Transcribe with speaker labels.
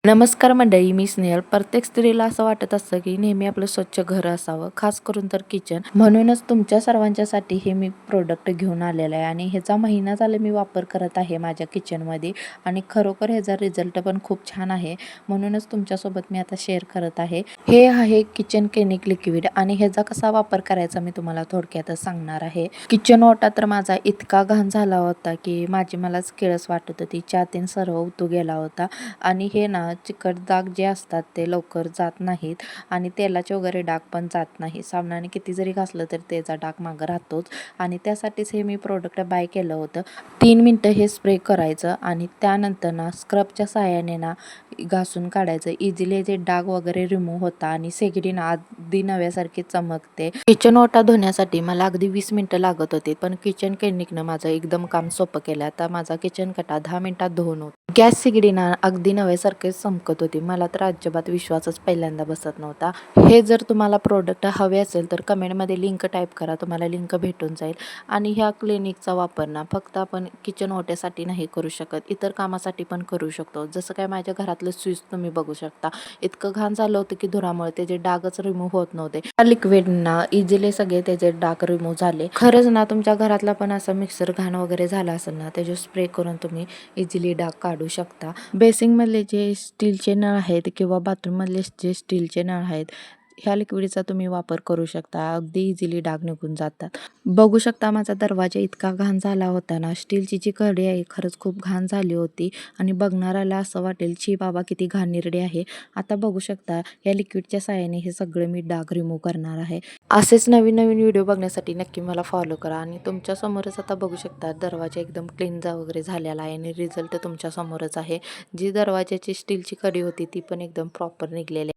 Speaker 1: नमस्कार मंडळी, मी स्नेहल. प्रत्येक स्त्रीला असं वाटत असतं की नेहमी आपलं स्वच्छ घर असावं, खास करून तर किचन. म्हणूनच तुमच्या सर्वांच्यासाठी हे मी प्रोडक्ट घेऊन आलेलं आहे आणि ह्याचा महिना झाला मी वापर करत आहे माझ्या किचनमध्ये आणि खरोखर ह्याचा रिझल्ट पण खूप छान आहे. म्हणूनच तुमच्यासोबत मी आता शेअर करत आहे. हे आहे किचन क्लिनिक लिक्विड आणि ह्याचा कसा वापर करायचा मी तुम्हाला थोडक्यातच सांगणार आहे. किचन ओटा तर माझा इतका घाण झाला होता की मलाच किळस वाटत होती. चहातीन सर्व उतू गेला होता आणि हे ना चिकट डाग जे असतात ते लवकर जात नाहीत आणि तेलाचे वगैरे डाग पण जात नाही. साबणाने किती जरी घासलं तर त्याचा डाग मागं राहतोच आणि त्यासाठीच हे मी प्रोडक्ट बाय केलं होतं. 3 मिनटं हे स्प्रे करायचं आणि त्यानंतर ना स्क्रबच्या साहाय्याने ना घासून काढायचं. इझिली जे डाग वगैरे रिमूव्ह होता आणि शेगडी ना अगदी नव्यासारखी चमकते. किचन ओटा धुण्यासाठी मला अगदी 20 मिनटं लागत होते, पण किचन क्लिनिकनं माझं एकदम काम सोपं केलं. आता माझा किचन कटा 10 मिनिटात धुवून होतो. गॅस शेगडी ना अगदी नव्यासारखेच चमकत होती. मला तर अजिबात विश्वासच पहिल्यांदा बसत नव्हता. हे जर तुम्हाला प्रोडक्ट हवे असेल तर कमेंटमध्ये लिंक टाईप करा, तुम्हाला लिंक भेटून जाईल. आणि ह्या क्लिनिकचा वापर ना फक्त आपण किचन ओट्यासाठी नाही करू शकत, इतर कामासाठी पण करू शकतो. जसं काय माझ्या घरातलं स्विच तुम्ही बघू शकता, इतकं घाण झालं होतं की धुरामुळे त्याचे डागच रिमूव्ह होत नव्हते. त्या लिक्विडना इझिली सगळे त्याचे डाग रिमूव्ह झाले. खरंच ना तुमच्या घरातला पण असा मिक्सर घाण वगैरे झाला असेल ना, त्याचे स्प्रे करून तुम्ही इझिली डाग काढू शकता. बेसिंगमधले जे स्टीलचे नळ आहेत किंवा बाथरूममधले जे स्टीलचे नळ आहेत, ह्या लिक्विडचा तुम्ही वापर करू शकता. अगदी इझिली डाग निघून जातात. बघू शकता माझा दरवाजा इतका घाण झाला होता ना, स्टीलची जी कढई आहे खरंच खूप घाण झाली होती आणि बघणाऱ्याला असं वाटेल छी बाबा किती घाणेरडी आहे. आता बघू शकता या लिक्विडच्या साहाय्याने हे सगळं मी डाग रिमूव्ह करणार आहे. असेच नवीन नवीन व्हिडिओ बघण्यासाठी नक्की मला फॉलो करा आणि तुमच्या समोरच आता बघू शकता दरवाजा एकदम क्लीन वगैरे झालेला आहे आणि रिझल्ट तुमच्या समोरच आहे. जी दरवाजाची स्टीलची कडी होती ती पण एकदम प्रॉपर निघलेली